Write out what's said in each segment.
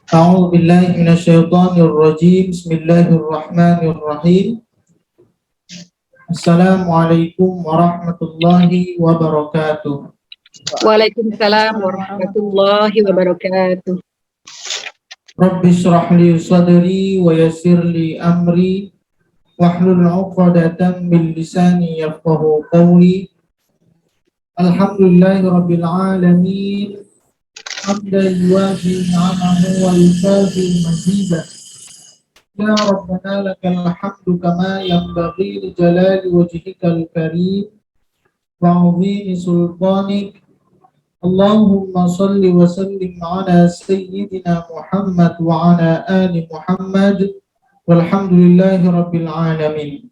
A'udzu billahi minasyaitonir rajim. Bismillahirrahmanirrahim. Assalamualaikum warahmatullahi wabarakatuh. Waalaikumsalam warahmatullahi wabarakatuh. Rabbi shrah li sadri wa yassir li amri wahlul 'uqdatam min lisani yafqahu qawli. Alhamdulillahi rabbil alamin. Hamdan yuwafi ni'amahu wa yukafi mazidah. Ya Rabbana lakal hamdu kama yanbaghi li jalali wajhikal karim wa 'azimi sultanik. Allahumma salli wa sallim ala sayyidina Muhammad wa ala ali Muhammad walhamdulillahi rabbil alamin.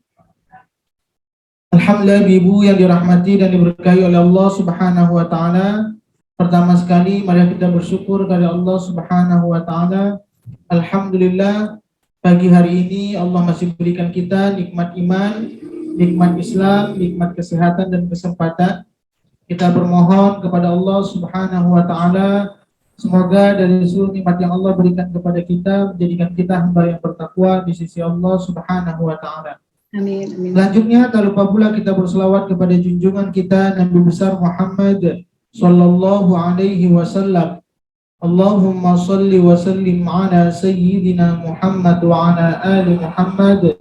Alhamdulillah, ibu yang dirahmati dan diberkahi oleh Allah Subhanahu wa taala. Pertama sekali mari kita bersyukur kepada Allah Subhanahu wa taala. Alhamdulillah, pagi hari ini Allah masih berikan kita nikmat iman, nikmat Islam, nikmat kesehatan dan kesempatan. Kita bermohon kepada Allah Subhanahu wa taala, semoga dari seluruh nikmat yang Allah berikan kepada kita menjadikan kita hamba yang bertakwa di sisi Allah Subhanahu wa taala. Amin. Selanjutnya tak lupa pula kita berselawat kepada junjungan kita Nabi besar Muhammad sallallahu alaihi wasallam. Allahumma salli wa sallim ala sayyidina Muhammad wa ala ali Muhammad.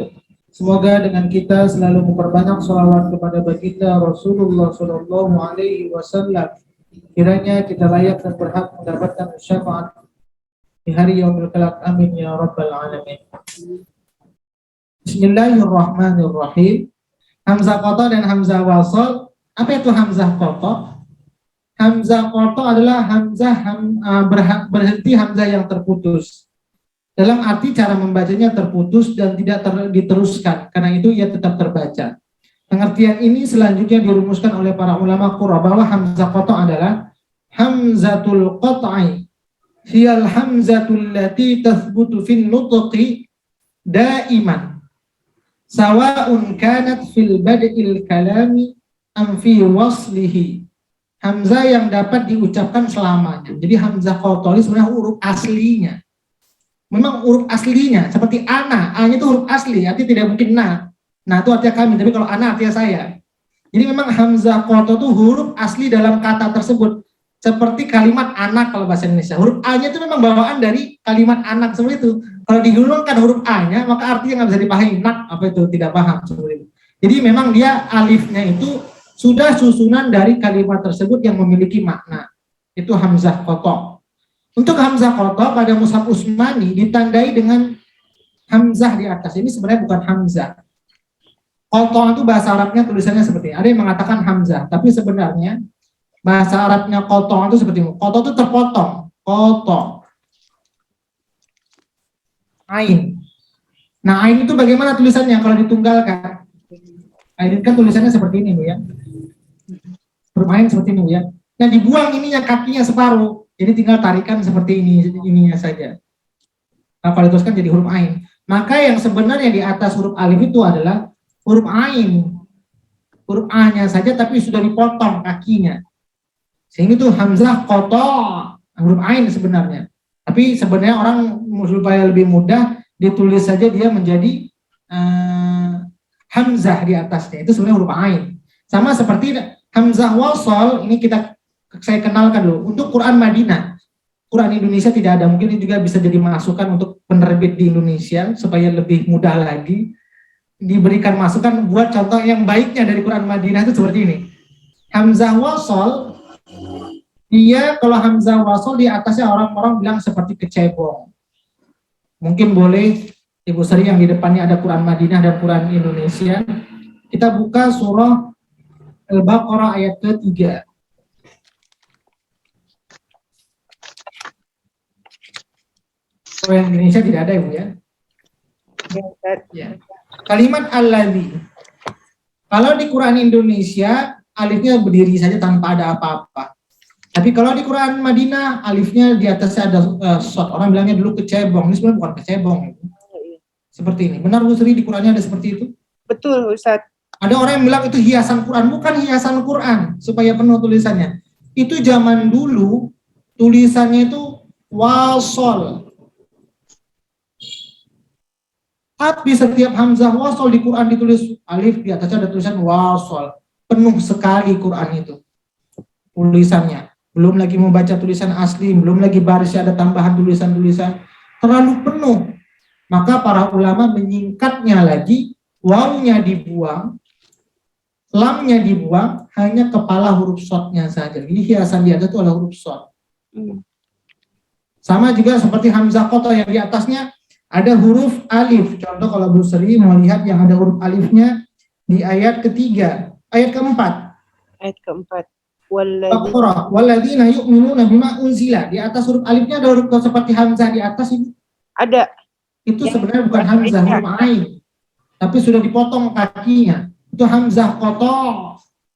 Semoga dengan kita selalu memperbanyak salawat kepada baginda Rasulullah sallallahu alaihi wasallam. Kiranya kita layak dan berhak mendapatkan syafaat di hari yaumil kelak. Amin ya rabbal alamin. Bismillahirrahmanirrahim. Hamzah qata dan hamzah wasal. Apa itu hamzah qata? Hamzah qata adalah berhenti hamzah yang terputus. Dalam arti cara membacanya terputus dan tidak diteruskan. Karena itu ia tetap terbaca. Pengertian ini selanjutnya dirumuskan oleh para ulama qurra bahwa hamzah qata adalah hamzatul qat'i hiyal hamzatul lati tathbutu fin nutqi daiman sawa'un kanat fil bad'il kalami am fi waslihi. Hamzah yang dapat diucapkan selamanya. Jadi hamzah qata ini sebenarnya huruf aslinya. Memang huruf aslinya seperti ana, a-nya itu huruf asli, artinya tidak mungkin na. Nah, itu artinya kami, tapi kalau ana artinya saya. Jadi memang hamzah qata itu huruf asli dalam kata tersebut. Seperti kalimat anak kalau bahasa Indonesia. Huruf a-nya itu memang bawaan dari kalimat anak seperti itu. Kalau dihilangkan huruf a-nya, maka artinya nggak bisa dipahami. Nak, apa itu? Tidak paham seperti itu. Jadi memang dia alifnya itu sudah susunan dari kalimat tersebut yang memiliki makna. Itu hamzah qata. Untuk hamzah qata pada mushaf Utsmani ditandai dengan hamzah di atas. Ini sebenarnya bukan hamzah. Qata itu bahasa Arabnya tulisannya seperti ini. Ada yang mengatakan hamzah, tapi sebenarnya bahasa Arabnya qata itu seperti ini. Qata itu terpotong. Qata. Ain. Nah, ain itu bagaimana tulisannya kalau ditunggalkan? Ain kan tulisannya seperti ini, Bu ya. Bermain seperti ini, Bu ya. Nah, dibuang ininya kakinya separuh. Jadi tinggal tarikan seperti ininya saja. Nah, kalau dituliskan jadi huruf ain. Maka yang sebenarnya di atas huruf alif itu adalah huruf ain. Huruf a-nya saja tapi sudah dipotong kakinya. Sehingga itu hamzah qata, huruf ain sebenarnya. Tapi sebenarnya orang supaya lebih mudah ditulis saja dia menjadi hamzah di atasnya. Itu sebenarnya huruf ain. Sama seperti hamzah wasal, ini saya kenalkan dulu. Untuk Quran Madinah, Quran Indonesia tidak ada. Mungkin ini juga bisa jadi masukan untuk penerbit di Indonesia supaya lebih mudah lagi diberikan masukan buat contoh yang baiknya dari Quran Madinah itu seperti ini. Hamzah wasal, dia kalau hamzah wasal di atasnya orang-orang bilang seperti kecebong. Mungkin boleh Ibu Sri yang di depannya ada Quran Madinah dan Quran Indonesia. Kita buka surah Al-Baqarah ayat ke-3. Kalau yang Indonesia tidak ada, Ibu ya. Ya. Kalimat alladzi. Kalau di Quran Indonesia alifnya berdiri saja tanpa ada apa-apa. Tapi kalau di Quran Madinah alifnya di atasnya ada shot. Orang bilangnya dulu kecebong. Ini sebenarnya bukan kecebong. Seperti ini. Benar Bu Sri di Qurannya ada seperti itu? Betul, Ustaz. Ada orang yang bilang itu hiasan Quran. Bukan hiasan Quran supaya penuh tulisannya. Itu zaman dulu tulisannya itu wasol. Tapi setiap hamzah wasol di Quran ditulis alif, di atasnya ada tulisan wasol. Penuh sekali Quran itu tulisannya. Belum lagi membaca tulisan asli, belum lagi barisnya ada tambahan tulisan-tulisan. Terlalu penuh. Maka para ulama menyingkatnya lagi, wawnya dibuang, lamnya dibuang, hanya kepala huruf shotnya saja. Jadi hiasan di atas itu adalah huruf shot. Sama juga seperti hamzah qata yang di atasnya ada huruf alif. Contoh kalau Bu Sri mau lihat yang ada huruf alifnya di ayat ketiga, ayat keempat. Ayat keempat. Walladzina yu'minuna bima unzila. Di atas huruf alifnya ada huruf seperti hamzah di atas ini. Ada. Itu sebenarnya bukan hamzah, huruf ain. Tapi sudah dipotong kakinya. Itu hamzah qata,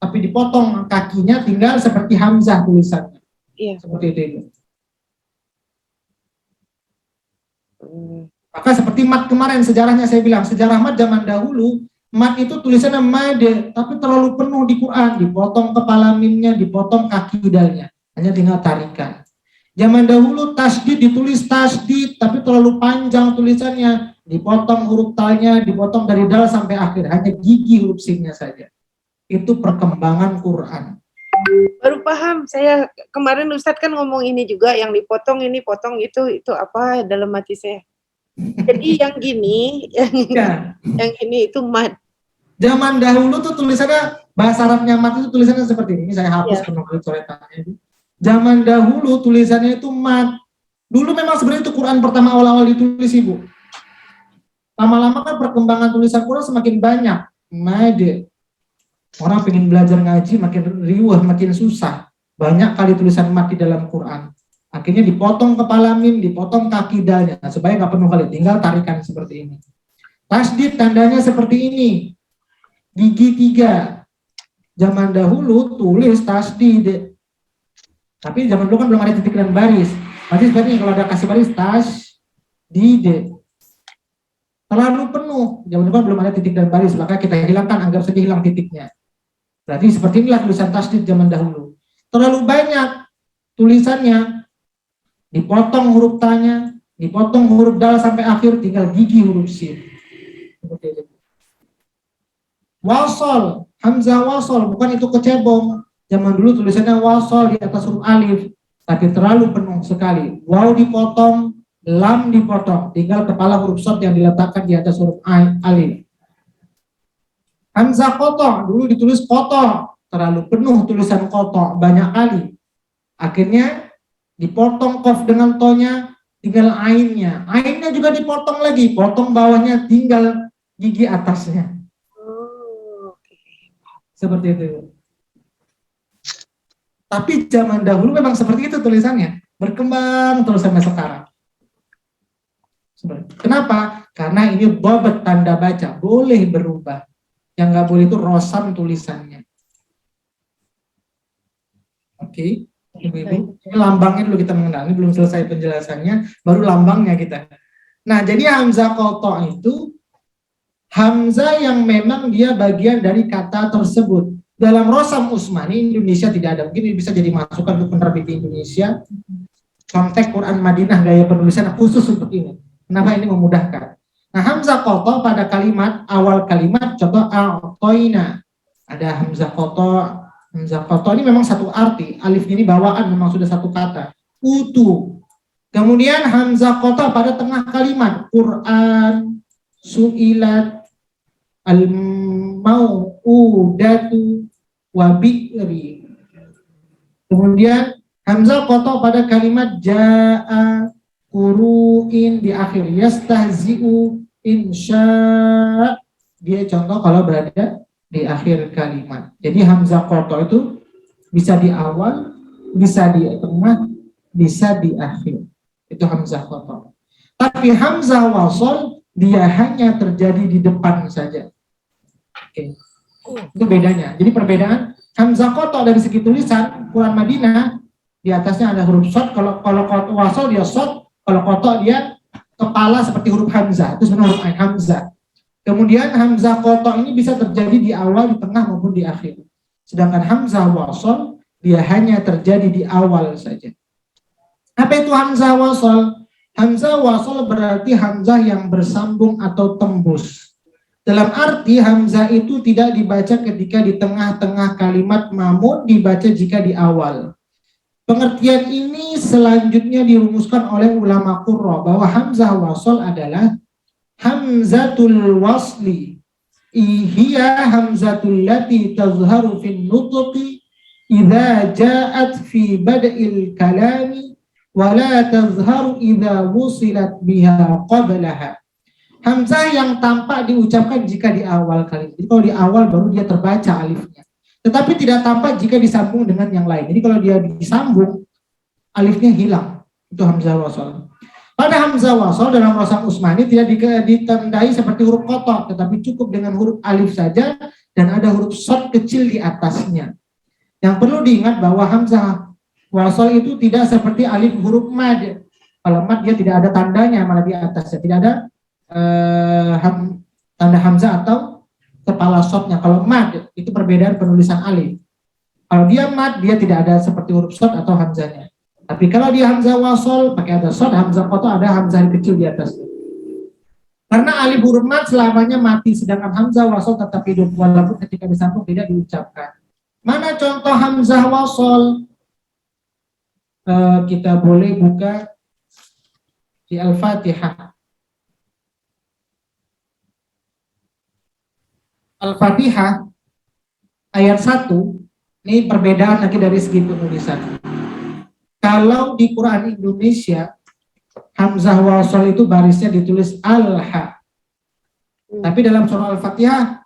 tapi dipotong kakinya tinggal seperti hamzah tulisannya. Iya. Seperti itu. Maka seperti mat kemarin sejarahnya saya bilang, sejarah mat zaman dahulu, mat itu tulisannya made, tapi terlalu penuh di Quran, dipotong kepala mimnya, dipotong kaki dalnya, hanya tinggal tarikan. Zaman dahulu tasdid ditulis tasdid, tapi terlalu panjang tulisannya, dipotong huruf talnya, dipotong dari dal sampai akhir, hanya gigi huruf sinnya saja. Itu perkembangan Quran. Baru paham, saya kemarin Ustadz kan ngomong ini juga, yang dipotong ini, potong itu apa dalam hati saya. Jadi yang gini, yang ini itu mat. Zaman dahulu tuh tulisannya, bahasa Arabnya mat itu tulisannya seperti ini, saya hapus penuh coretannya. Zaman dahulu tulisannya itu mat. Dulu memang sebenarnya itu Quran pertama awal-awal ditulis Ibu. Lama-lama kan perkembangan tulisan Quran semakin banyak. Made. Orang pengen belajar ngaji makin riuh, makin susah. Banyak kali tulisan mat di dalam Quran. Akhirnya dipotong kepala mim, dipotong kaki dalnya, supaya nggak penuh kali, tinggal tarikan seperti ini. Tasdid tandanya seperti ini. Gigi 3. Zaman dahulu tulis tasdid. Tapi zaman dulu kan belum ada titik dan baris. Berarti seperti ini, kalau ada kasih baris tasdid. Terlalu penuh. Zaman dulu kan belum ada titik dan baris, maka kita hilangkan, anggap saja hilang titiknya. Berarti seperti inilah tulisan tasdid zaman dahulu. Terlalu banyak tulisannya. Dipotong huruf tanya, dipotong huruf dal sampai akhir, tinggal gigi huruf sin. Wasol, hamzah wasol, bukan itu kecebong. Zaman dulu tulisannya wasol di atas huruf alif, tapi terlalu penuh sekali. Waw dipotong, lam dipotong, tinggal kepala huruf shot yang diletakkan di atas huruf alif. Hamzah qata, dulu ditulis qata, terlalu penuh tulisan qata, banyak kali. Akhirnya dipotong kof dengan tonya, tinggal ainnya. Ainnya juga dipotong lagi, potong bawahnya, tinggal gigi atasnya. Seperti itu. Tapi zaman dahulu memang seperti itu tulisannya. Berkembang terus sampai sekarang. Kenapa? Karena ini bobot tanda baca, boleh berubah. Yang nggak boleh itu rosam tulisannya. Oke. Ibu-ibu, ini lambangnya dulu kita mengenal, ini belum selesai penjelasannya, baru lambangnya kita. Nah, jadi hamzah qata itu hamzah yang memang dia bagian dari kata tersebut. Dalam Rosam Usmani Indonesia tidak ada, mungkin bisa jadi masukan untuk penerbit di Indonesia. Kontek Quran Madinah gaya penulisan khusus untuk ini. Kenapa ini memudahkan? Nah, hamzah qata pada kalimat awal kalimat, contoh a'toina, ada hamzah qata. Hamzah qata ini memang satu arti, alif ini bawaan memang sudah satu kata. Utu. Kemudian hamzah qata pada tengah kalimat, Quran, su'ilat, al-mau'udatu, wabi'ri. Kemudian hamzah qata pada kalimat ja'a, kuru'in di akhir, yastahzi'u, insya. Dia contoh kalau berada di akhir kalimat. Jadi hamzah qata itu bisa di awal, bisa di tengah, bisa di akhir. Itu hamzah qata. Tapi hamzah wasol dia hanya terjadi di depan saja. Oke. Itu bedanya. Jadi perbedaan hamzah qata dari segi tulisan Quran Madinah di atasnya ada huruf shad, kalau wasol dia shad, kalau qata dia kepala seperti huruf hamzah. Itu sebenarnya huruf ain hamzah. Kemudian hamzah qata ini bisa terjadi di awal, di tengah maupun di akhir. Sedangkan hamzah wasol dia hanya terjadi di awal saja. Apa itu hamzah wasol? Hamzah wasol berarti hamzah yang bersambung atau tembus. Dalam arti hamzah itu tidak dibaca ketika di tengah-tengah kalimat, namun dibaca jika di awal. Pengertian ini selanjutnya dirumuskan oleh ulama qurra bahwa hamzah wasol adalah hamzatul wasli. Hiya hamzatul lati tazharu fin nutqi idza ja'at fi bada'il kalami wala tazharu idza wusilat biha qablaha. Hamzah yang tampak diucapkan jika di awal kalimat. Jadi kalau di awal baru dia terbaca alifnya. Tetapi tidak tampak jika disambung dengan yang lain. Jadi kalau dia disambung, alifnya hilang. Itu hamzah wasol. Pada hamzah wasol dalam Rasam Utsmani tidak ditandai seperti huruf kotok, tetapi cukup dengan huruf alif saja dan ada huruf shad kecil di atasnya. Yang perlu diingat bahwa hamzah wasol itu tidak seperti alif huruf mad. Kalau mad dia tidak ada tandanya, malah di atasnya tidak ada tanda hamzah atau kepala shadnya. Kalau mad itu perbedaan penulisan alif. Kalau dia mad dia tidak ada seperti huruf shad atau hamzahnya. Tapi kalau dia hamzah wasol pakai ada shad, hamzah kotok ada hamzah kecil di atasnya. Karena alif huruf mad selamanya mati, sedangkan hamzah wasol tetap hidup walaupun ketika disambung tidak diucapkan. Mana contoh hamzah wasol? Kita boleh buka di Al-Fatihah. Al-Fatihah ayat 1, ini perbedaan lagi dari segi penulisan. Kalau di Quran Indonesia hamzah wasol itu barisnya ditulis al-ha. Tapi dalam surah Al-Fatihah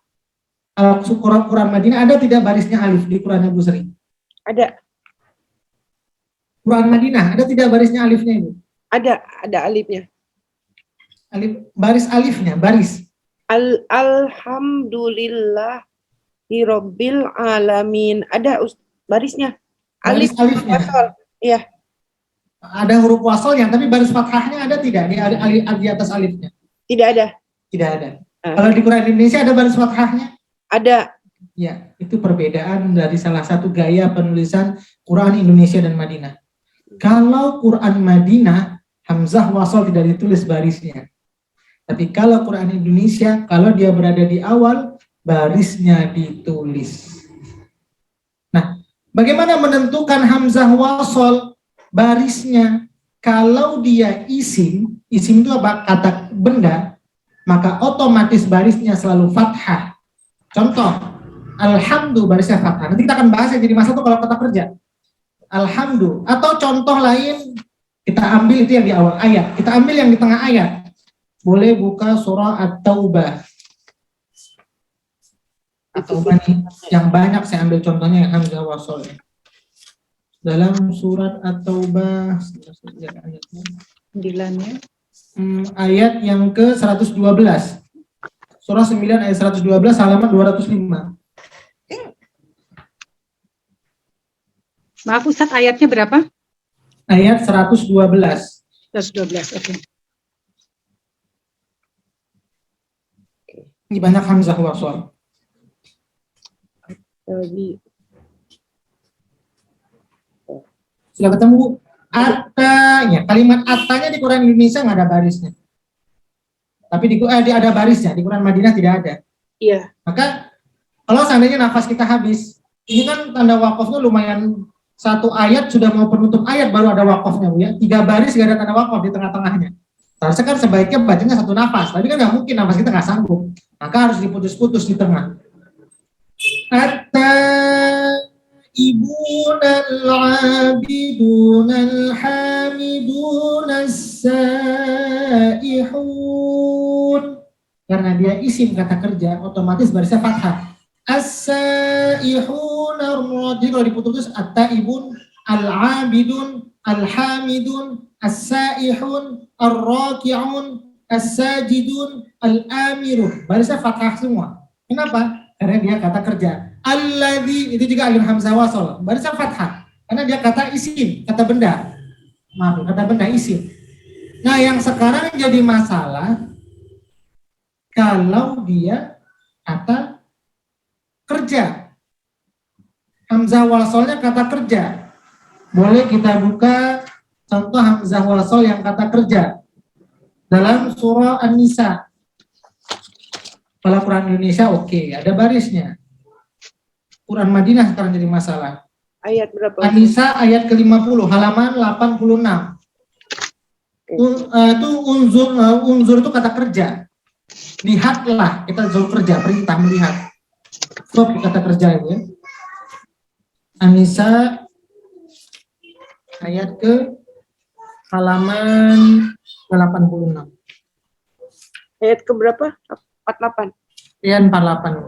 Quran Madinah ada tidak barisnya alif di Quran Ibu Sri? Ada. Quran Madinah ada tidak barisnya alifnya Ibu? Ada alifnya. Baris alifnya, baris. Alhamdulillahirabbil alamin. Ada barisnya. Baris alifnya. Wasol. Iya. Ada huruf wasolnya, tapi baris fathahnya ada tidak di atas alifnya? Tidak ada. Tidak ada. Kalau di Quran Indonesia ada baris fathahnya? Ada. Ya, itu perbedaan dari salah satu gaya penulisan Quran Indonesia dan Madinah. Kalau Quran Madinah, hamzah wasol tidak ditulis barisnya. Tapi kalau Quran Indonesia, kalau dia berada di awal, barisnya ditulis. Nah, bagaimana menentukan hamzah wasol barisnya? Kalau dia isim itu apa? Kata benda, maka otomatis barisnya selalu fathah. Contoh, alhamdu barisnya fathah. Nanti kita akan bahas ya, jadi masa itu kalau kata kerja. Alhamdu. Atau contoh lain, kita ambil itu yang di awal ayat. Kita ambil yang di tengah ayat. Boleh buka surah At-Taubah. At-Taubah nih, yang banyak saya ambil contohnya yang hamzah wasol. Dalam surat At-Taubah, ayat yang ke 112. Surah 9 ayat 112 halaman 205. Maaf Ustaz, ayatnya berapa? Ayat 112. 112, oke. Ini banyak hamzah wasol. Sudah ketemu atanya. Kalimat atanya di Quran Indonesia nggak ada barisnya. Tapi ada barisnya, di Quran Madinah tidak ada. Iya. Maka kalau seandainya nafas kita habis, ini kan tanda wakafnya lumayan, satu ayat sudah mau penutup ayat baru ada wakafnya Bu ya. 3 baris gak ada tanda wakaf di tengah-tengahnya. Seharusnya kan sebaiknya bacanya satu nafas, tapi kan nggak mungkin, nafas kita nggak sanggup. Maka harus diputus-putus di tengah. At-taibun al-abidun al-hamidun as-saihun. Karena dia isim kata kerja, otomatis barisnya fathah. As-saihun ar-rajih, kalau diputus at-taibun al-abidun al-hamidun as-saihun ar-raki'un as-sajidun al-amirun. Barisnya fathah semua. Kenapa? Karena dia kata kerja. Alladzi, itu juga alif hamzah wasol. Barisnya fathah. Karena dia kata isim, kata benda. Maaf, kata benda isim. Nah, yang sekarang jadi masalah kalau dia kata kerja. Hamzah wasolnya kata kerja. Boleh kita buka contoh hamzah wasol yang kata kerja. dalam surah An-Nisa. Kalau Quran Indonesia oke, ada barisnya. Quran Madinah sekarang jadi masalah. Ayat berapa? An-Nisa ayat ke-50, halaman 86. Itu unzur itu kata kerja. Lihatlah, kita zur kerja, perintah melihat. Stop kata kerja itu ya. An-Nisa ayat ke halaman 86. Ayat ke berapa? 48. Ayat 48.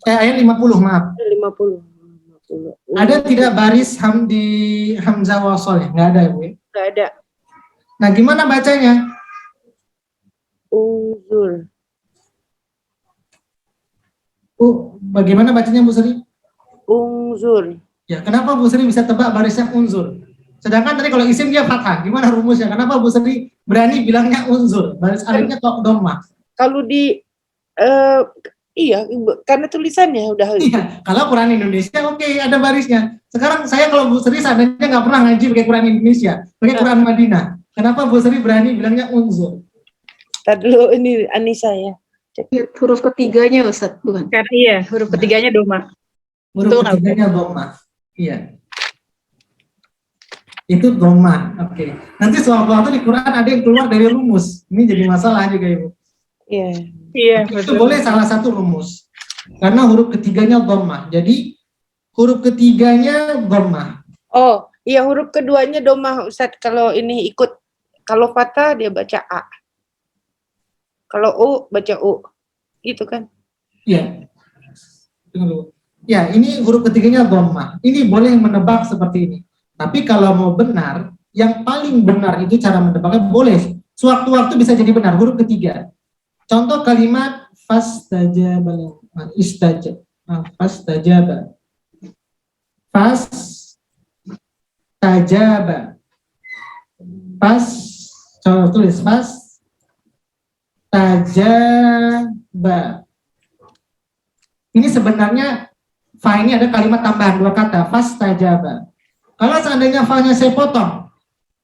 Ayat 50, maaf. 50. Ada tidak baris di hamzah wasol ya? Nggak ada ya, Bu? Nggak ada. Nah, gimana bacanya? Unzur. Bagaimana bacanya, Bu Sri? Unzur. Ya, kenapa Bu Sri bisa tebak barisnya unzur? Sedangkan tadi kalau isim dia fathah, gimana rumusnya? Kenapa Bu Sri berani bilangnya unzur? Baris alifnya kok dhammah? Kalau di iya, karena tulisannya udah. Iya, kalau Quran Indonesia oke, ada barisnya. Sekarang saya kalau Bu Sri seandainya nggak pernah ngaji pakai Quran Indonesia, pakai Quran Madinah. Kenapa Bu Sri berani bilangnya unzur? Tadi dulu ini Anissa ya. Huruf ketiganya Ustaz, bukan? Karena iya, huruf ketiganya doma. Huruf ketiganya dhammah. Iya. Itu dhammah. Oke. Nanti sewaktu-waktu di Quran ada yang keluar dari rumus. Ini jadi masalah juga, Ibu. Iya. Iya, Itu boleh salah satu rumus. Karena huruf ketiganya dhammah. Jadi huruf ketiganya dhammah. Oh, iya huruf keduanya domah Ustaz. Kalau ini ikut, kalau fathah dia baca A. Kalau U baca U. Gitu kan? Iya. Tunggu. Ya, ini huruf ketiganya dhammah. Ini boleh menebak seperti ini. Tapi kalau mau benar, yang paling benar itu cara menebaknya boleh. Sewaktu-waktu bisa jadi benar, huruf ketiga. Contoh kalimat fastajaba, istajab, fastajaba, fastajaba, contoh tulis fastajaba. Ini sebenarnya fa ini ada kalimat tambahan dua kata, fastajaba. Kalau seandainya fa-nya saya potong,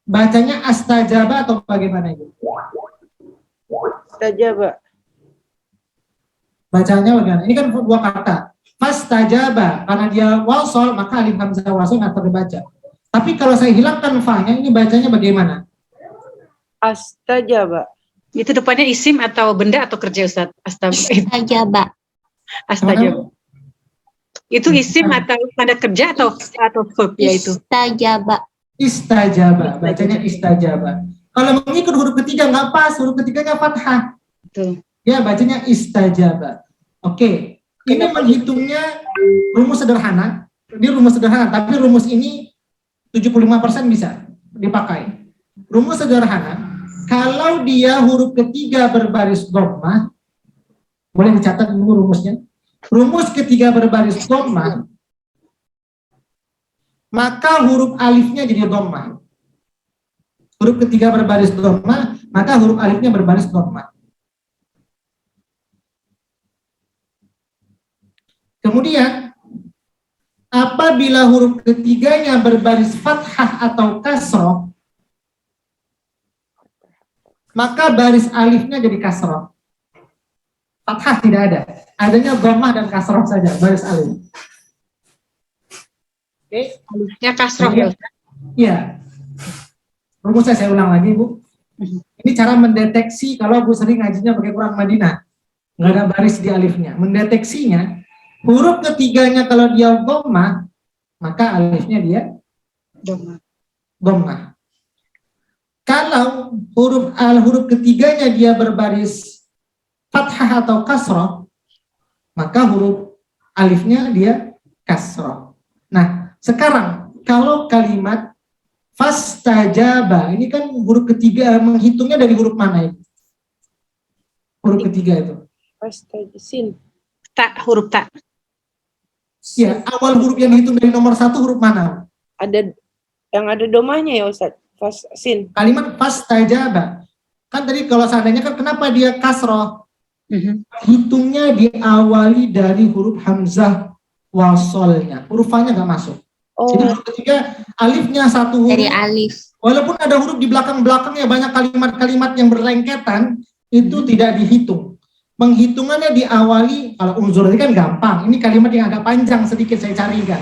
bacanya astajaba atau bagaimana itu? Astajaba. Bacanya bagaimana? Ini kan dua kata. Fastajaba, karena dia wasol, maka alif hamzah wasol nggak terbaca. Tapi kalau saya hilangkan fa-nya, ini bacanya bagaimana? Astajaba. Itu depannya isim atau benda atau kerja Ustaz? Istajaba. Astajaba. Itu isim atau tanda kerja atau verb ya itu? Istajaba. Istajaba, bacanya istajaba. Kalau mengikut huruf ketiga nggak pas, huruf ketiganya fathah. Betul. Ya, bacanya istajaba. Oke, ini menghitungnya rumus sederhana. Ini rumus sederhana, tapi rumus ini 75% bisa dipakai. Rumus sederhana, kalau dia huruf ketiga berbaris dhammah, boleh dicatat dulu rumusnya. Rumus ketiga berbaris dhammah, maka huruf alifnya jadi dhammah. Huruf ketiga berbaris dhammah, maka huruf alifnya berbaris dhammah. Kemudian, apabila huruf ketiganya berbaris fathah atau kasroh, maka baris alifnya jadi kasroh. Fathah tidak ada, adanya dhammah dan kasroh saja, baris alif. Oke, Alifnya kasroh ya Ustaz? Iya. Rumusnya saya ulang lagi, Bu. Ini cara mendeteksi kalau Bu sering ngajinya pakai Quran Madinah. Nggak ada baris di alifnya. Mendeteksinya, huruf ketiganya kalau dia dhammah, maka alifnya dia dhammah. Kalau huruf ketiganya dia berbaris fathah atau kasroh, maka huruf alifnya dia kasroh. Nah, sekarang kalau kalimat fastajaba, ini kan huruf ketiga, menghitungnya dari huruf mana itu? Huruf ketiga itu? Fastajisin. Tak, huruf tak. Ya, awal huruf yang dihitung dari nomor 1 huruf mana? Ada yang ada domahnya ya Ustaz. Fasin. Kalimat fastajaba. Kan tadi kalau seandainya kan kenapa dia kasroh? Hitungnya diawali dari huruf hamzah wasolnya. Huruf fa-nya nggak masuk. Jadi Oh, huruf ketiga alifnya satu Dari huruf. alif. Walaupun ada huruf di belakang-belakangnya banyak kalimat-kalimat yang berlengketan, itu tidak dihitung. Penghitungannya diawali, kalau unzur ini kan gampang. Ini kalimat yang agak panjang sedikit saya carikan.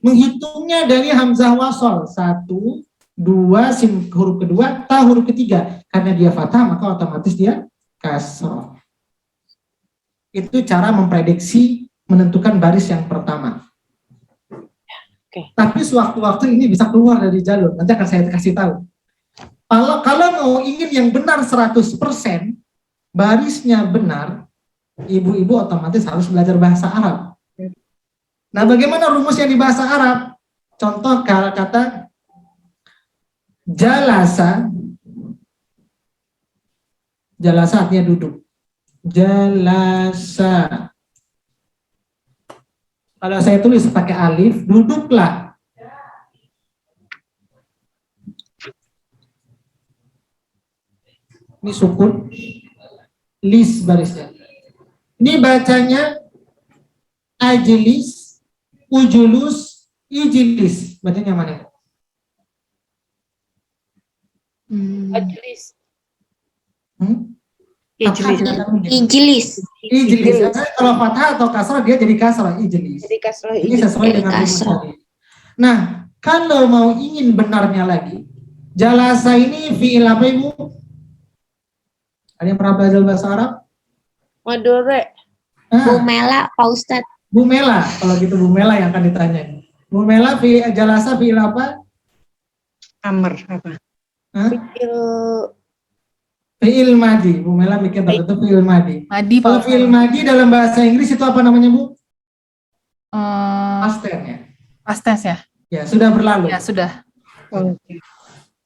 Menghitungnya dari hamzah wasol. 1, 2, sin huruf kedua, ta huruf ketiga. Karena dia fathah, maka otomatis dia kasroh. Itu cara memprediksi menentukan baris yang pertama. Tapi sewaktu-waktu ini bisa keluar dari jalur. Nanti akan saya kasih tahu. Kalau mau ingin yang benar 100%, barisnya benar, ibu-ibu otomatis harus belajar bahasa Arab. Nah, bagaimana rumusnya di bahasa Arab? Contoh kata jalasa. Jalasa artinya duduk. Jalasa. Kalau saya tulis pakai alif, duduklah. Ini sukun, lis barisnya. Ini bacanya ajlis, ujulus, ijlis. Bacanya mana? majlis. Ijlis. Ijlis. Kalau fathah atau kasrah dia jadi kasrah, ijlis. Jadi kasroh Ini sesuai Jadi dengan rumus kasrah. tadi. Nah, kalau mau ingin benarnya lagi, jalasa ini fi'il apa ibu? Ada yang pernah belajar bahasa Arab? Madore. Bu Nah, Mela, Pak Ustadz. Bu Mela, kalau gitu Bu Mela yang akan ditanya. Bu Mela jalasa fi'il apa? Amr apa? Hah? Fi'il Fi'il madi. Bu Mela bikin tertutup fi'il madi. Madi Kalau Pak fi'il madi dalam bahasa Inggris itu apa namanya Bu? Ustadz. Past tense ya. Past tense ya? Ya, sudah berlalu. Ya sudah.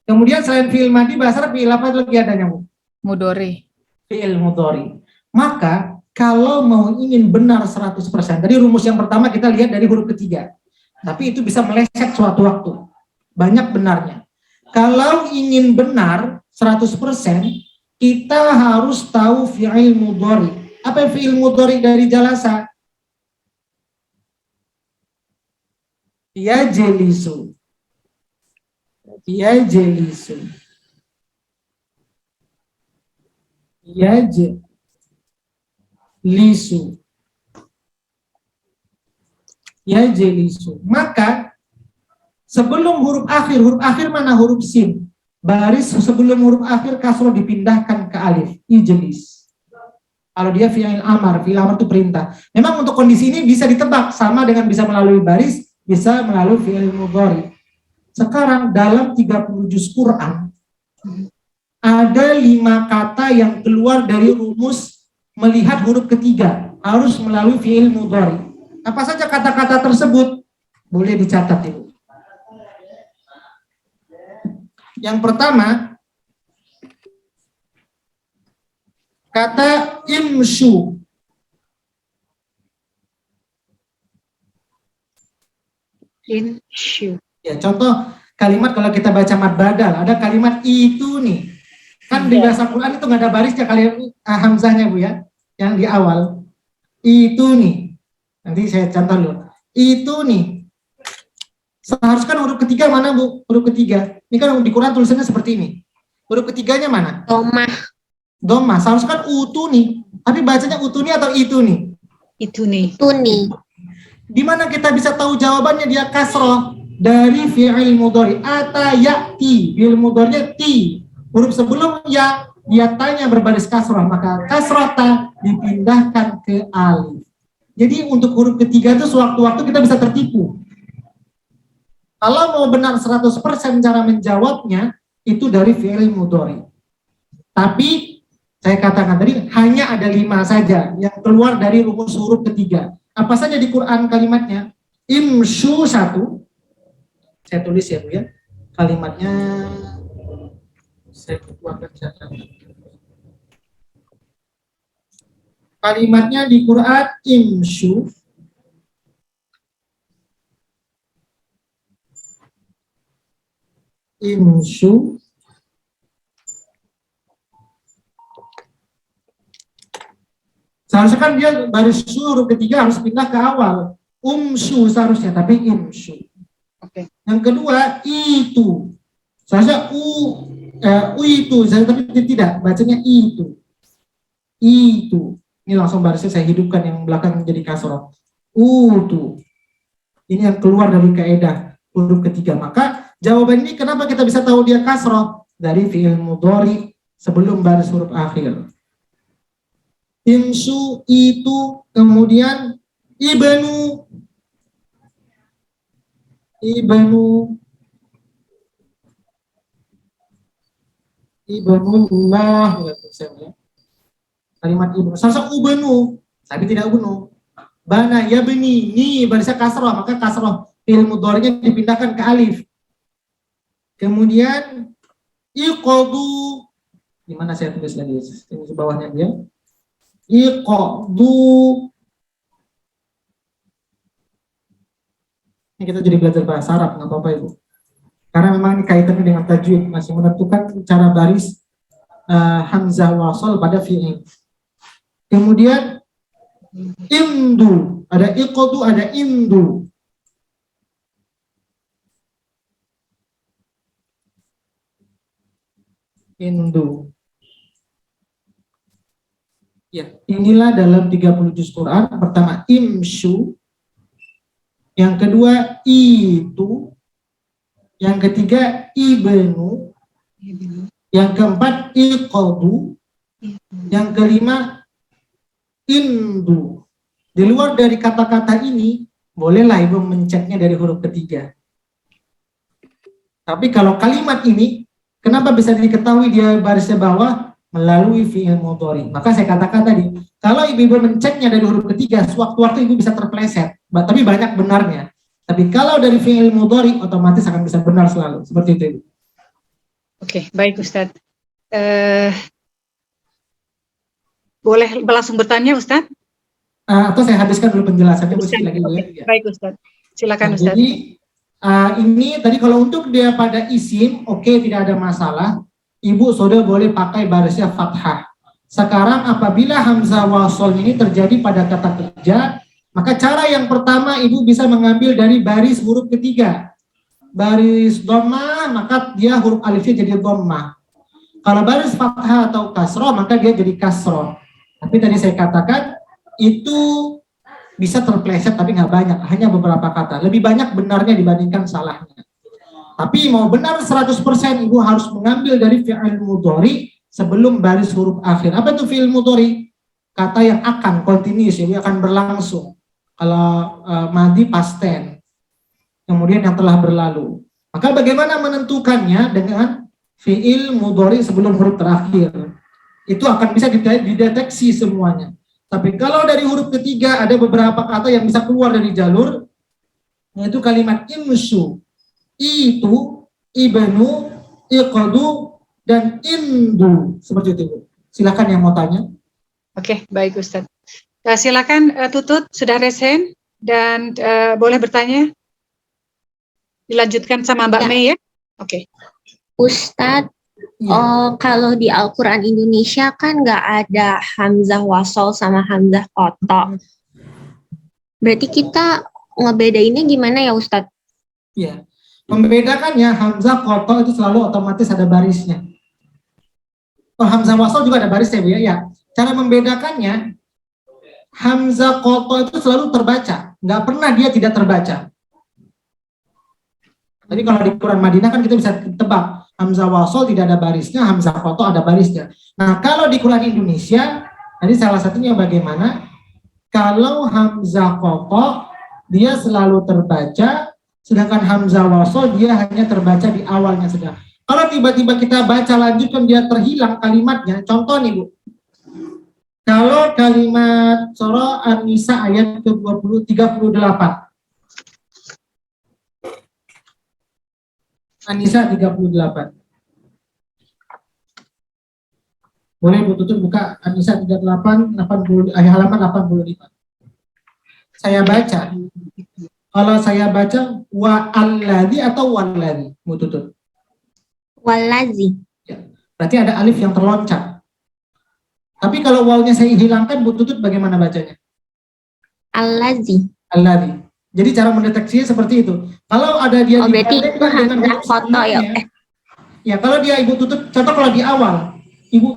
Kemudian selain fi'il madi, bahasa Arab fi'il apa lagi adanya Bu? Mudori. Fi'il mudhari. Maka kalau mau ingin benar 100%, tadi rumus yang pertama kita lihat dari huruf ketiga. Tapi itu bisa meleset suatu waktu. Banyak benarnya. Kalau ingin benar 100%, kita harus tahu fi'il mudhari. Apa fi'il mudhari dari jalasa? Yajlisu. Yajlisu. Yajlisu. Yajlisu. Maka sebelum huruf akhir mana huruf sin? Baris sebelum huruf akhir kasroh dipindahkan ke alif. Ijlis. Kalau dia fi'il amar itu perintah. Memang untuk kondisi ini bisa ditebak sama dengan bisa melalui baris, bisa melalui fi'il mudhari. Sekarang dalam 30 juz Quran ada 5 kata yang keluar dari rumus melihat huruf ketiga harus melalui fi'il mudhari. Apa saja kata-kata tersebut? Boleh dicatat Ibu. Yang pertama, kata imshu. Insyu. Ya, contoh kalimat kalau kita baca mad badal, ada kalimat itu nih. Kan di bahasa Quran itu nggak ada barisnya kalimat hamzahnya Bu ya, yang di awal. Itu nih. Nanti saya contoh dulu. Itu nih. Seharusnya kan huruf ketiga mana Bu? Huruf ketiga. Ini kan di Quran tulisannya seperti ini. Huruf ketiganya mana? Domah. Doma. Seharusnya kan utu nih. Tapi bacanya utu nih atau itu nih? Itu nih. Tuni. Di mana kita bisa tahu jawabannya? Dia kasroh dari fi'il mudhari. Ata ya'ti. Fi'il mudharinya ti. Huruf sebelum ya, dia tanya berbaris kasroh. Maka kasrota dipindahkan ke alif. Jadi untuk huruf ketiga itu sewaktu-waktu kita bisa tertipu. Kalau mau benar 100% cara menjawabnya, itu dari fi'il mudhari. Tapi, saya katakan tadi, hanya ada 5 saja yang keluar dari rumus huruf ketiga. Apa saja di Quran kalimatnya? Imshu 1. Saya tulis ya Bu ya. Kalimatnya, saya keluarkan catatan. Kalimatnya di Quran imshu. Imshu. Seharusnya kan dia baris huruf ketiga harus pindah ke awal. Umshu seharusnya, tapi imshu. Yang kedua itu. Seharusnya u itu, tapi tidak, bacanya itu. Itu. Ini langsung barisnya saya hidupkan yang belakang menjadi kasroh. Utu. Ini yang keluar dari kaidah huruf ketiga. Maka jawaban ini kenapa kita bisa tahu dia kasroh? Dari fi'il mudhari sebelum baris huruf akhir. Imsu itu, kemudian ibnu ibnullah, kalimat ibnu seharusnya ubnu tapi tidak ubnu. Bana ya beni, ini barisnya kasroh, maka kasroh fi'il mudhari'nya dipindahkan ke alif. Kemudian iqadu, di mana saya tulis lagi? Ini bawahnya dia. Iqadu. Ini kita jadi belajar bahasa Arab, nggak apa-apa Ibu. Karena memang ini kaitannya dengan tajwid, masih menentukan cara baris hamzah wasal pada fi'il. Kemudian imdu, ada iqadu, ada imdu. Indu. Ya, inilah dalam 30 juz Quran. Pertama imsyu, yang kedua itu, yang ketiga ibnu, yang keempat iqadu, yang kelima indu. Di luar dari kata-kata ini, bolehlah Ibu menceknya dari huruf ketiga. Tapi kalau kalimat ini, kenapa bisa diketahui dia barisnya bawah? Melalui fi'il mudhari. Maka saya katakan tadi, kalau ibu menceknya dari huruf ketiga, sewaktu-waktu ibu bisa terpeleset, tapi banyak benarnya. Tapi kalau dari fi'il mudhari, otomatis akan bisa benar selalu. Seperti itu, Ibu. Oke, baik Ustadz. Boleh langsung bertanya Ustadz? Atau saya habiskan dulu penjelasannya, lagi okay. Ya. Baik Ustadz, silakan Ustadz. Jadi, ini tadi kalau untuk dia pada isim, oke, tidak ada masalah. Ibu sudah boleh pakai barisnya fathah. Sekarang apabila hamzah wasol ini terjadi pada kata kerja, maka cara yang pertama ibu bisa mengambil dari baris huruf ketiga. Baris dhammah, maka dia huruf alifnya jadi dhammah. Kalau baris fathah atau kasroh, maka dia jadi kasroh. Tapi tadi saya katakan itu bisa terpleset tapi nggak banyak, hanya beberapa kata. Lebih banyak benarnya dibandingkan salahnya. Tapi mau benar 100% ibu harus mengambil dari fi'il mudhari sebelum baris huruf akhir. Apa itu fi'il mudhari? Kata yang akan, continuous, ini akan berlangsung. Kalau madi past tense. Kemudian yang telah berlalu. Maka bagaimana menentukannya dengan fi'il mudhari sebelum huruf terakhir? Itu akan bisa dideteksi semuanya. Tapi kalau dari huruf ketiga ada beberapa kata yang bisa keluar dari jalur, yaitu kalimat imsu, itu, ibnu, iqadu, dan indu. Seperti itu. Silakan yang mau tanya. Oke, baik Ustadz. Silakan Tutut, sudah resen dan boleh bertanya. Dilanjutkan sama Mbak Mei ya. Oke. Ustadz, kalau di Al-Quran Indonesia kan nggak ada hamzah wasol sama hamzah kotok. Berarti kita ngebedainnya gimana ya Ustadz? Iya. Membedakannya hamzah kotok itu selalu otomatis ada barisnya. Oh, hamzah wasol juga ada barisnya, Bu ya. Ya. Cara membedakannya, hamzah kotok itu selalu terbaca, nggak pernah dia tidak terbaca. Jadi kalau di Quran Madinah kan kita bisa tebak, hamzah wasol tidak ada barisnya, hamzah kotok ada barisnya. Nah kalau di Quran Indonesia, tadi salah satunya bagaimana? Kalau hamzah kotok dia selalu terbaca, sedangkan hamzah wasol dia hanya terbaca di awalnya saja. Kalau tiba-tiba kita baca lanjutkan dia terhilang kalimatnya, contoh nih Bu. Kalau kalimat surah An-Nisa ayat ke-38. An-Nisa 38. Boleh Bu Tutut buka An-Nisa 38, halaman 85. Saya baca. Kalau saya baca wa'alladzi atau walladzi, Bu Tutut? Wallazi. Ya. Berarti ada alif yang terloncat. Tapi kalau wawnya saya hilangkan, Bu Tutut bagaimana bacanya? Allazi. Alladzi. Jadi cara mendeteksinya seperti itu. Kalau ada dia berarti itu dibandingkan dengan hamzah huruf koto ya? sebelumnya, ya kalau dia ibu tutut, contoh kalau di awal, ibu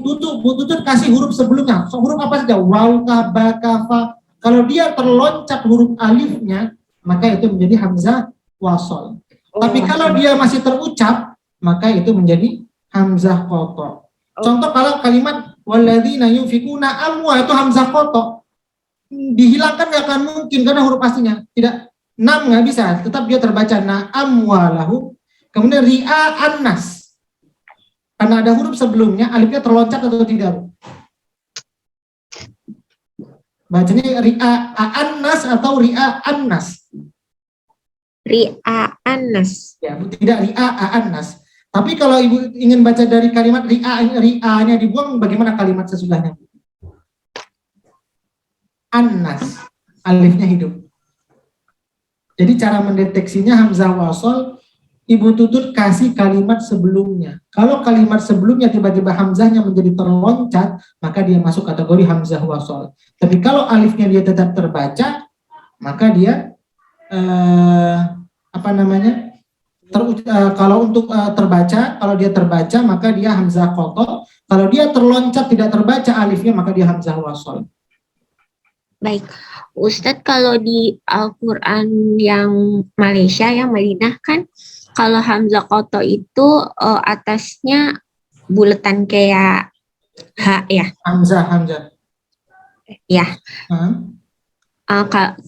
tutut kasih huruf sebelumnya, so, huruf apa saja, waw, kaf, ba, kaf, fa. Kalau dia terloncat huruf alifnya, maka itu menjadi hamzah wasol. Tapi kalau dia masih terucap, maka itu menjadi hamzah koto. Contoh kalau kalimat walladzina yunfikuna amwa, itu hamzah koto. Dihilangkan nggak akan mungkin karena huruf aslinya tidak, nam nggak bisa, tetap dia terbaca na amwalahu. Kemudian ri'a annas, karena ada huruf sebelumnya, alifnya terloncat atau tidak? Bacanya ri'a annas atau ri'a annas? Ri'a Anas. Ya, tidak ri'a annas. Tapi kalau ibu ingin baca dari kalimat ri'a-nya dibuang, bagaimana kalimat sesudahnya? Annas, alifnya hidup. Jadi cara mendeteksinya hamzah wasol, ibu tutut kasih kalimat sebelumnya. Kalau kalimat sebelumnya tiba-tiba hamzahnya menjadi terloncat, maka dia masuk kategori hamzah wasol. Tapi kalau alifnya dia tetap terbaca, maka dia kalau untuk terbaca, kalau dia terbaca maka dia hamzah koto. Kalau dia terloncat tidak terbaca alifnya, maka dia hamzah wasol. Baik, Ustadz, kalau di Al-Quran yang Malaysia, yang Madinah kan, kalau hamzah koto itu atasnya buletan kayak H ya? Hamzah. Ya.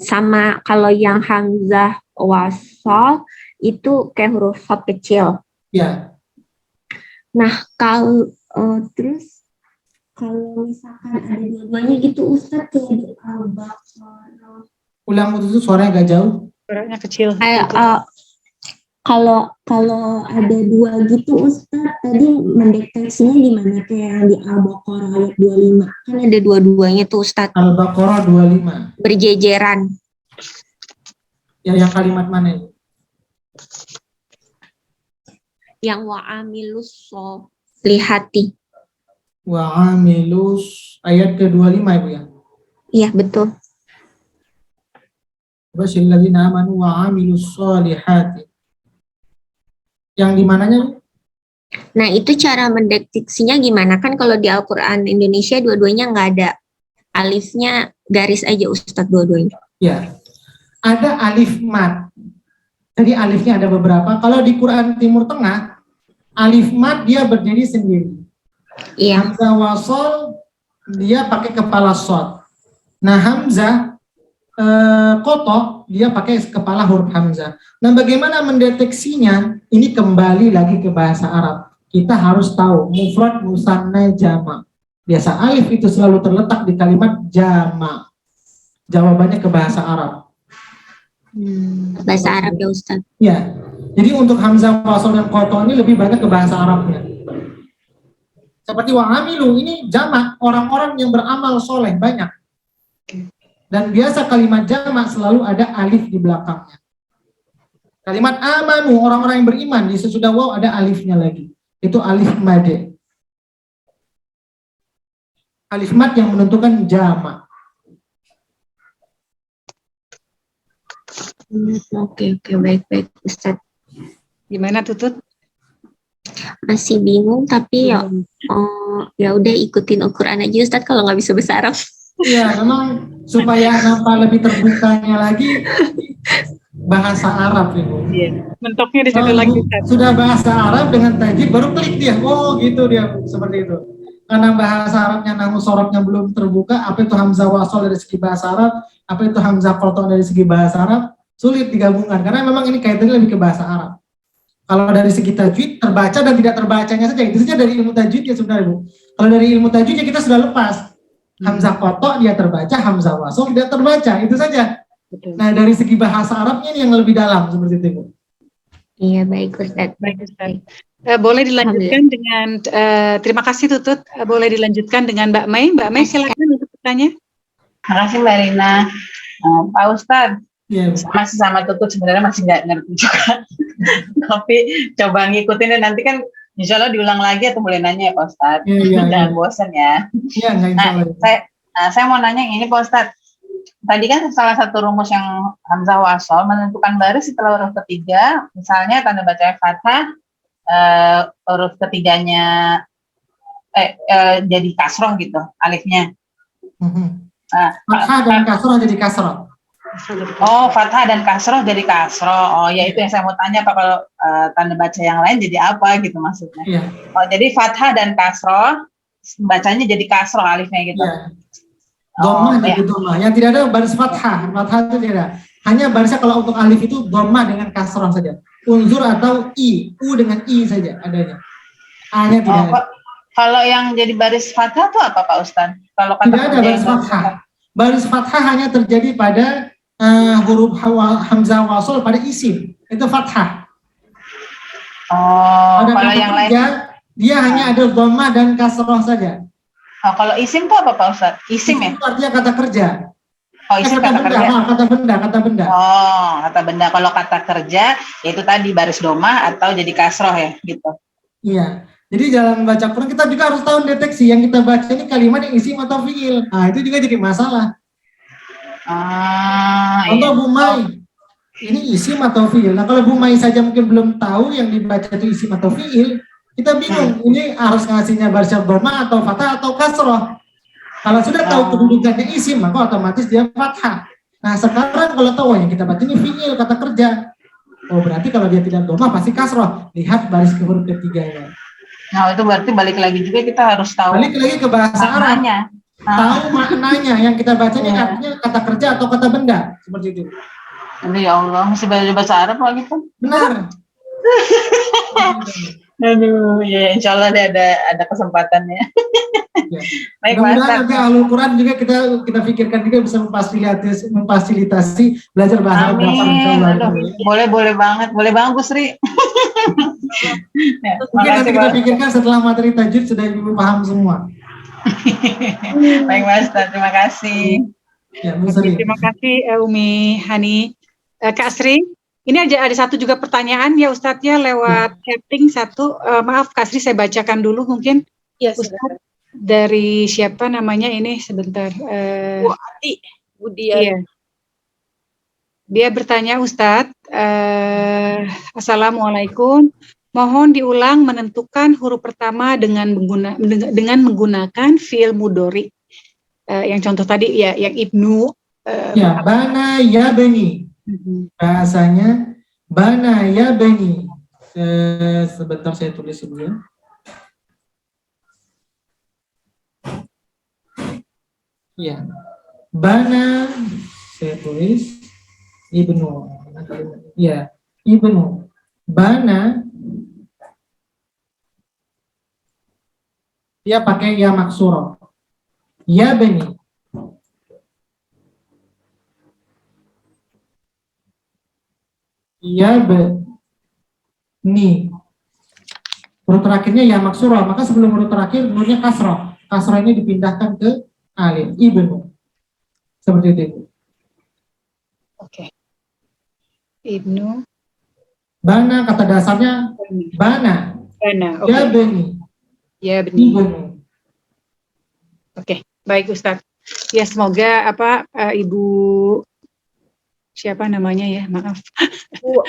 Sama kalau yang hamzah wasol itu kayak huruf shad kecil. Ya. Nah, kalau terus kalau misalkan ada dua-duanya gitu, Ustadz, kayak di Al-Baqarah. Ulang itu suaranya agak jauh. Suaranya kecil. Kayak kalau ada dua gitu, Ustadz, tadi mendeteksinya di mana? Kayak yang di Al-Baqarah ayat 25. Kan ada dua-duanya tuh, Ustadz. Al-Baqarah 25. Berjejeran. Ya, yang kalimat mana itu? Yang wa'amilus solihati. Wa'amilus ayat ke-25 Ibu ya? Iya, betul. Wasyalladzina amanu wa'amilus solihati. Yang di mananya? Nah, itu cara mendeteksinya gimana? Kan kalau di Al-Quran Indonesia dua-duanya nggak ada alifnya, garis aja Ustadz dua-duanya. Ya, ada alif mat. Jadi alifnya ada beberapa. Kalau di Quran Timur Tengah, alif mat dia berdiri sendiri. Iya. Hamzah wasol dia pakai kepala shad. Nah, hamzah koto dia pakai kepala huruf hamzah. Nah, bagaimana mendeteksinya? Ini kembali lagi ke bahasa Arab. Kita harus tahu mufrad, musanna, jama'. Biasa alif itu selalu terletak di kalimat jama'. Jawabannya ke bahasa Arab. Bahasa Arab ya Ustadz. Ya. Jadi untuk hamzah wasol dan koto ini lebih banyak ke bahasa Arabnya. Seperti wa'amilu, ini jamak, orang-orang yang beramal soleh banyak. Dan biasa kalimat jamak selalu ada alif di belakangnya. Kalimat amanu, orang-orang yang beriman, di sesudah waw ada alifnya lagi. Itu alif mad. Alif mad yang menentukan jamak. Oke, baik Ustadz. Gimana Tutut? Masih bingung tapi ya udah ikutin Al-Quran aja Ustadz kalau nggak bisa bahasa Arab. Iya, memang supaya nampak lebih terbukanya lagi bahasa Arab Ibu. Iya. Mentoknya di situ lagi. Sudah bahasa Arab dengan tajwid baru klik dia. Oh, gitu dia seperti itu. Karena bahasa Arabnya nahu sorobnya belum terbuka, apa itu hamzah wasol dari segi bahasa Arab, apa itu hamzah qat'ah dari segi bahasa Arab, sulit digabungkan karena memang ini kaitannya lebih ke bahasa Arab. Kalau dari segi tajwid terbaca dan tidak terbacanya saja, itu saja dari ilmu tajwid ya sebenarnya Bu. Kalau dari ilmu tajwid ya kita sudah lepas. Hamzah qat'ah dia terbaca, hamzah wasol tidak terbaca, itu saja. Betul. Nah, dari segi bahasa Arabnya ini yang lebih dalam seperti itu Bu. Iya, baik Ustadz. Baik Ustadz. Boleh dilanjutkan dengan terima kasih Tutut. Boleh dilanjutkan dengan Mbak Mei. Mbak Mei silakan untuk bertanya. Terima kasih Mbak Rina. Pak Ustadz, Iya. masih sama Tutut sebenarnya masih nggak ngerti juga. Tapi coba ngikutin dan nanti kan insya Allah diulang lagi atau boleh nanya ya Pak Ustadz. Iya. Jangan bosan ya. Iya, nggak insya Allah. Saya mau nanya yang ini Pak Ustadz. tadi kan salah satu rumus yang hamzah wasol menentukan baris setelah huruf ketiga, misalnya tanda baca fathah, huruf ketiganya jadi kasroh gitu, alifnya. Fathah dan kasroh jadi kasroh. Oh, fathah dan kasroh jadi kasroh. Oh, ya itu yang saya mau tanya, Pak, kalau tanda baca yang lain jadi apa gitu maksudnya? Iya. Oh, jadi fathah dan kasroh bacanya jadi kasroh alifnya gitu. Iya. Dhammah jadi dhammah. Yang tidak ada baris fathah. Fathah itu tidak ada. Hanya barisnya kalau untuk alif itu dhammah dengan kasroh saja. Unzur atau i, u dengan i saja adanya. A-nya tidak ada. Kalau yang jadi baris fathah itu apa, Pak Ustadz? Kalau kata Tidak ada baris fathah. Baris fathah hanya terjadi pada huruf hamzah wasol pada isim. Itu fathah. Oh, pada kalau yang lain dia hanya ada dhammah dan kasroh saja. Oh, kalau isim itu apa, Pak Ustadz? Isim ya? Itu artinya kata kerja. Oh, isim kata kerja. Kata benda. Oh, kata benda. Kalau kata kerja, yaitu tadi baris domah atau jadi kasroh ya, gitu. Iya. Jadi dalam baca Quran kita juga harus tahu deteksi yang kita baca ini kalimat yang isim atau fiil. Nah, itu juga jadi masalah. Contoh iya. Bu Mai, ini isim atau fiil. Nah, kalau Bu Mai saja mungkin belum tahu yang dibaca itu isim atau fiil, kita bingung. Ini harus ngasihnya baris dhammah atau fathah atau kasroh. Kalau sudah tahu kedudukannya isim, maka otomatis dia fathah. Nah, sekarang kalau tahu yang kita baca ini fiil, kata kerja. Oh, berarti kalau dia tidak dhammah pasti kasroh. Lihat baris huruf ketiganya. Nah, itu berarti balik lagi juga kita harus tahu. Balik lagi ke bahasa Arab. Tahu maknanya, yang kita bacanya artinya kata kerja atau kata benda. Seperti itu. Ya Allah, mesti belajar bahasa Arab lagi kan? Benar. Aduh, ya insya Allah ada kesempatannya. Ya. Baik, mudah-mudahan nanti Ahlul Quran juga kita pikirkan juga bisa memfasilitasi belajar bahasa Arab. Boleh banget Bu Sri. Ya, mungkin nanti kita pikirkan setelah materi tajwid sudah Ibu paham semua. Baik Mas, terima kasih. Ya, Bu Sri. Terima kasih Umi Hani. Kak Sri, ini ada satu juga pertanyaan ya Ustadz ya lewat chatting satu. Maaf Kak Sri, saya bacakan dulu mungkin. Ya, Ustadz, dari siapa namanya ini sebentar. Bu Ati, Budian. Iya. Dia bertanya Ustadz, Assalamualaikum, mohon diulang menentukan huruf pertama dengan menggunakan fiil mudhari. Yang contoh tadi ya, yang ibnu. Ya, bana ya bani. Bahasanya bana ya bani. Sebentar saya tulis dulu. Ya, bana saya tulis ibnu. Ya, ibnu. Bana dia pakai ya maksuro. Ya bani. Ya bani. Huruf terakhirnya ya maksuro, maka sebelum huruf terakhir nunnya kasroh. Kasroh ini dipindahkan ke alif, ibnu. Seperti itu. Oke. Ibnu. Bana kata dasarnya bana. Bana. Okay. Ya bani. Ya bani. Oke, baik Ustadz. Ya semoga Ibu siapa namanya ya, maaf. Bu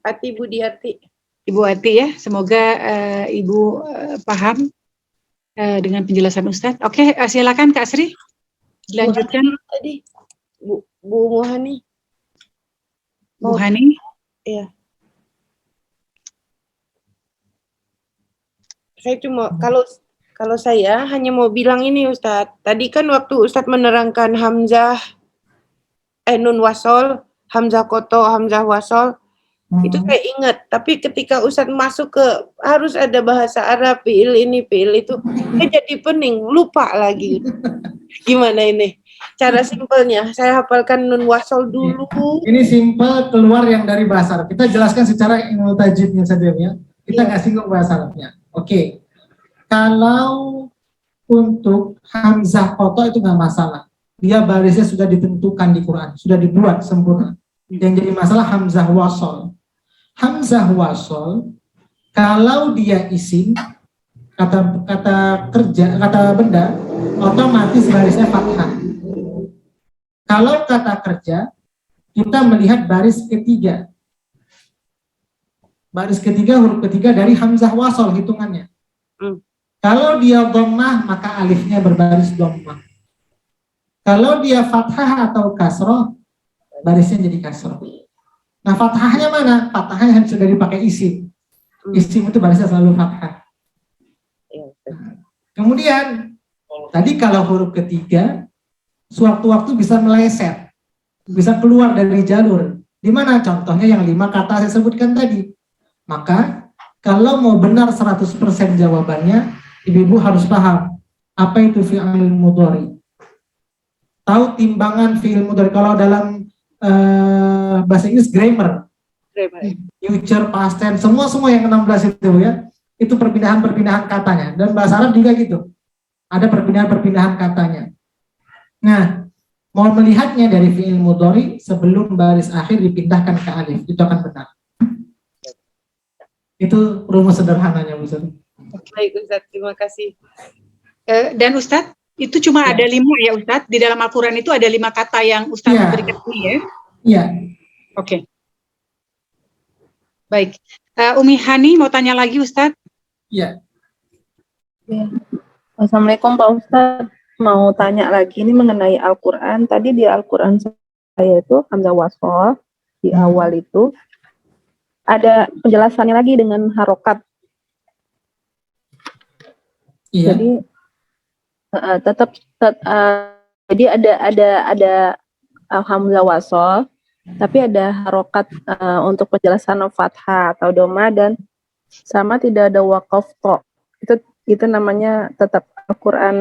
Ati Budiati. Ibu Ati ya, semoga Ibu paham dengan penjelasan Ustadz. Oke, silakan Kak Sri. Dilanjutkan. Tadi Bu Muhani. Bu Hani. Iya. Saya cuma kalau saya hanya mau bilang ini Ustadz. Tadi kan waktu Ustadz menerangkan hamzah nun wasol, hamzah koto, hamzah wasol, itu saya ingat. Tapi ketika Ustadz masuk ke harus ada bahasa Arab, fiil ini, fiil itu, saya jadi pening, lupa lagi. Gimana ini? Cara simpelnya, saya hafalkan nun wasol dulu. Ini simpel keluar yang dari bahasa Arab. Kita jelaskan secara ilmu tajwidnya saja ya. Kita nggak singgung bahasa Arabnya. Oke. Kalau untuk hamzah koto itu nggak masalah. Dia barisnya sudah ditentukan di Quran, sudah dibuat sempurna. Yang jadi masalah hamzah wasol. Hamzah wasol, kalau dia isim, kata kerja, kata benda, otomatis barisnya fathah. Kalau kata kerja, kita melihat baris ketiga. Baris ketiga, huruf ketiga dari hamzah wasol hitungannya. Kalau dia dhammah, maka alifnya berbaris dhammah. Kalau dia fathah atau kasroh, barisnya jadi kasroh. Nah, fathahnya mana? Fathahnya yang sudah dipakai isim. Isim itu barisnya selalu fathah. Kemudian, tadi kalau huruf ketiga, sewaktu-waktu bisa meleset, bisa keluar dari jalur. Di mana contohnya yang 5 kata saya sebutkan tadi. Maka, kalau mau benar 100% jawabannya, ibu-ibu harus paham apa itu fi'il mudhari. Tahu timbangan fi'il mudhari. Kalau dalam bahasa Inggris grammar, future, past tense, semua yang 16 itu ya, itu perpindahan katanya. Dan bahasa Arab juga gitu, ada perpindahan katanya. Nah, mau melihatnya dari fi'il mudhari sebelum baris akhir dipindahkan ke alif, itu akan benar. Itu rumus sederhananya, Bu Ustaz. Baik Ustaz, terima kasih. Dan Ustadz, itu cuma ada 5 ya Ustadz, di dalam Al-Quran itu ada 5 kata yang Ustadz berikan ini ya? Iya. Oke. Baik. Umi Hani mau tanya lagi Ustadz? Iya. Assalamualaikum Pak Ustadz, mau tanya lagi ini mengenai Al-Quran. Tadi di Al-Quran saya itu hamzah wasol di awal itu ada penjelasannya lagi dengan harokat. Iya. Jadi jadi ada hamzah wasol, tapi ada harokat untuk penjelasan fathah atau doma, dan sama tidak ada wakaf to. Itu namanya tetap Al-Quran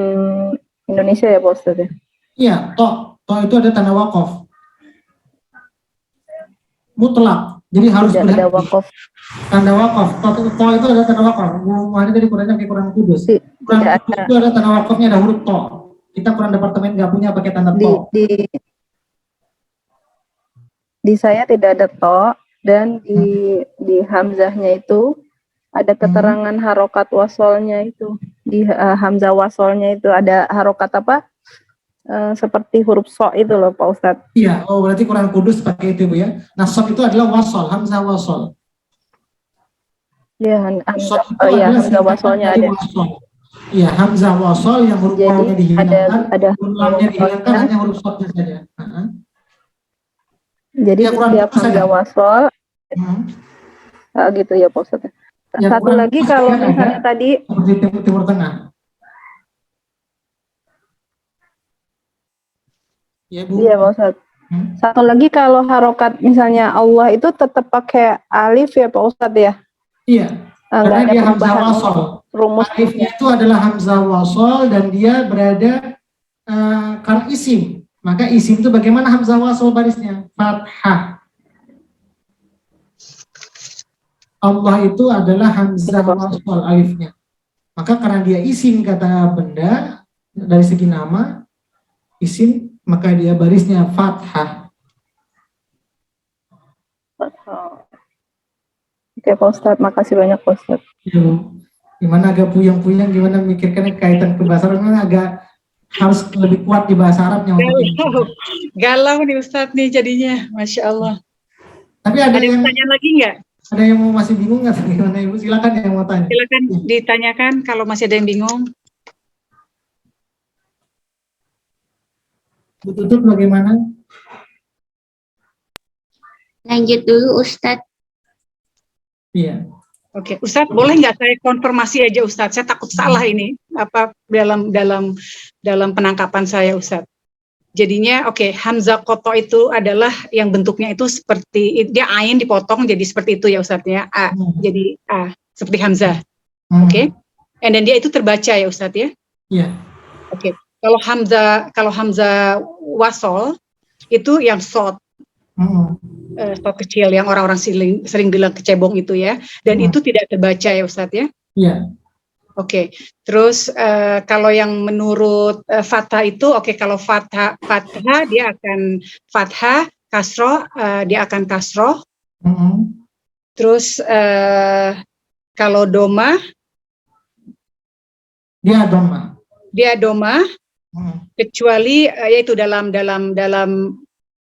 Indonesia ya Pak Ustadz ya? Iya, to itu ada tanda wakaf. Mutlak. Jadi harus Tidak ada wakaf. Tanda wakaf. To itu ada tanda wakaf. Ini tadi Qurannya kayak Quran Kudus. Quran Kudus itu ada tanda wakafnya, ada huruf to. Kita Quran departemen nggak punya pakai tanda to. Di saya tidak ada to, dan di hamzahnya itu ada keterangan harokat wasolnya itu. Di hamzah wasolnya itu ada harokat apa? Seperti huruf so itu loh Pak Ustadz. Iya, berarti Quran Kudus pakai itu Bu ya. Nah, so itu adalah wasol, hamzah wasol. Iya, hamzah wasolnya ada. Iya, hamzah wasol yang huruf wawunya dihilangkan, huruf lamnya dihilangkan, hanya huruf sodnya saja. Jadi setiap hamzah wasol, gitu ya Pak Ustadz. Satu lagi kalau misalnya tadi seperti Timur Tengah. Ya, Bu. Iya Pak Ustadz. Satu lagi kalau harokat misalnya Allah itu tetap pakai alif ya Pak Ustadz ya? Iya. Karena dia hamzah wasol. Alifnya itu adalah hamzah wasol dan dia berada karena isim. Maka isim itu bagaimana hamzah wasol barisnya? Fathah. Allah itu adalah hamzah wasol alifnya. Maka karena dia isim kata benda dari segi nama isim, maka dia barisnya fathah. Oke Pak Ustadz, makasih banyak Pak Ustadz. Gimana agak puyeng-puyeng, gimana mikirkan kaitan ke bahasa Arab, agak harus lebih kuat di bahasa Arabnya. Galau nih Ustadz nih jadinya, Masya Allah. Tapi ada yang tanya lagi nggak? Ada yang mau masih bingung nggak? Gimana Ibu? Silakan yang mau tanya. Silakan ditanyakan kalau masih ada yang bingung. Bu Tutut bagaimana? Lanjut dulu Ustadz. Iya. Oke, Ustadz boleh nggak saya konfirmasi aja Ustadz? Saya takut salah ini apa dalam penangkapan saya Ustadz. Jadinya hamzah koto itu adalah yang bentuknya itu seperti dia ain dipotong jadi seperti itu ya Ustadz ya. Jadi seperti hamzah. Oke. And then dia itu terbaca ya Ustadz ya. Iya. Oke. Kalau hamzah wasol itu yang short. Short kecil yang orang-orang sering bilang kecebong itu ya, dan itu tidak terbaca ya Ustadz ya? Iya. Oke. Terus kalau yang menurut fathah itu kalau fathah dia akan fathah, kasroh dia akan kasroh. Terus kalau doma dia doma. Kecuali yaitu dalam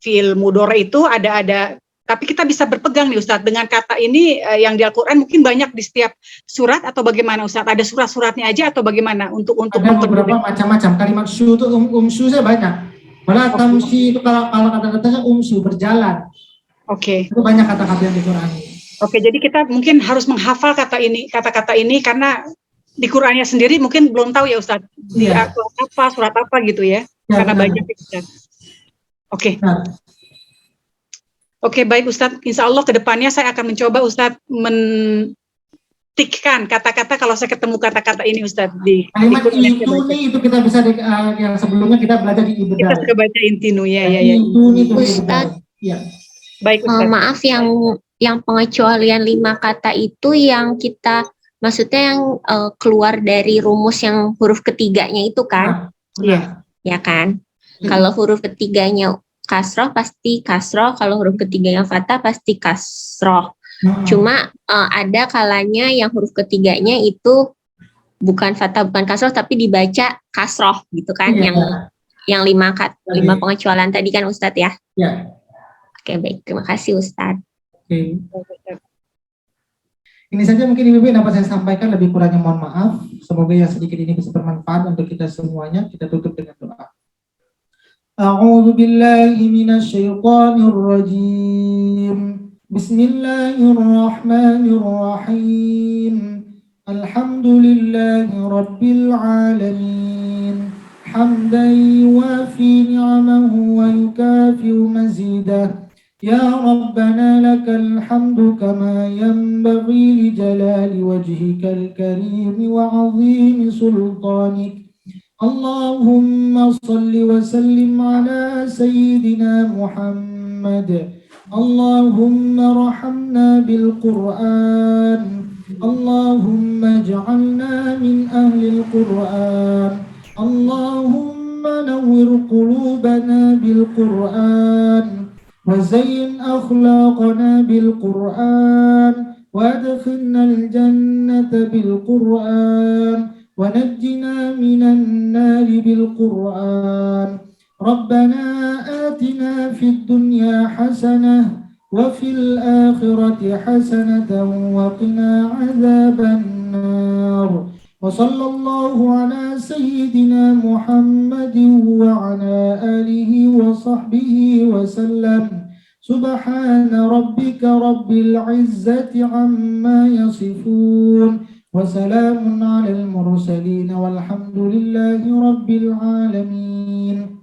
fi'il mudhari itu ada tapi kita bisa berpegang nih Ustadz dengan kata ini yang di Al-Qur'an mungkin banyak di setiap surat atau bagaimana Ustadz? Ada surat-suratnya aja atau bagaimana untuk ada beberapa macam-macam kalimat syu itu umsu saya banyak. Malah tamshi itu kalau kata-katanya umsu berjalan. Oke. Itu banyak kata-kata yang di Quran. Oke, jadi kita mungkin harus menghafal kata-kata ini karena di Qur'annya sendiri mungkin belum tahu ya Ustadz. Di surat apa gitu ya. Karena banyak Ustadz. Oke. Oke, baik Ustadz. Insya Allah ke depannya saya akan mencoba Ustadz mentikkan kata-kata kalau saya ketemu kata-kata ini Ustadz di kalimat intuni itu kita bisa yang sebelumnya kita belajar di Ibnu. Kita sudah baca intinu ya. Ustadz. Ya. Baik Ustadz. Maaf yang pengecualian 5 kata itu yang kita maksudnya yang keluar dari rumus yang huruf ketiganya itu kan? Iya. Ya kan? Kalau huruf ketiganya kasroh pasti kasroh, kalau huruf ketiganya fathah pasti kasroh. Cuma ada kalanya yang huruf ketiganya itu bukan fathah bukan kasroh tapi dibaca kasroh gitu kan? Yang 5 pengecualian tadi kan Ustadz ya? Ya. Oke, baik, terima kasih Ustadz. Oke. Ini saja mungkin Ibu dapat saya sampaikan, lebih kurangnya mohon maaf. Semoga yang sedikit ini bisa bermanfaat untuk kita semuanya. Kita tutup dengan doa. A'udzu billahi minasy syaithanir rajim. Bismillahirrahmanirrahim. Alhamdulillahi rabbil alamin. Hamdan yuwafi ni'amahu wa yukafi'u mazidah. Ya Rabbana lakal hamdu kama yanbaghi li jalali wajhikal karim wa 'azimi sultanik. Allahumma salli wa sallim ala sayyidina Muhammad. Allahumma rahamna bil Qur'an. Allahumma ij'alna min ahli al-Qur'an. Allahumma nawwir qulubana bil Qur'an. وزين أخلاقنا بالقرآن وادخلنا الجنة بالقرآن ونجنا من النار بالقرآن ربنا آتنا في الدنيا حسنة وفي الآخرة حسنة وقنا عذاب النار وصلى الله على سيدنا محمد وعلى آله وصحبه وسلم سبحان ربك رب العزة عما يصفون وسلام على المرسلين والحمد لله رب العالمين.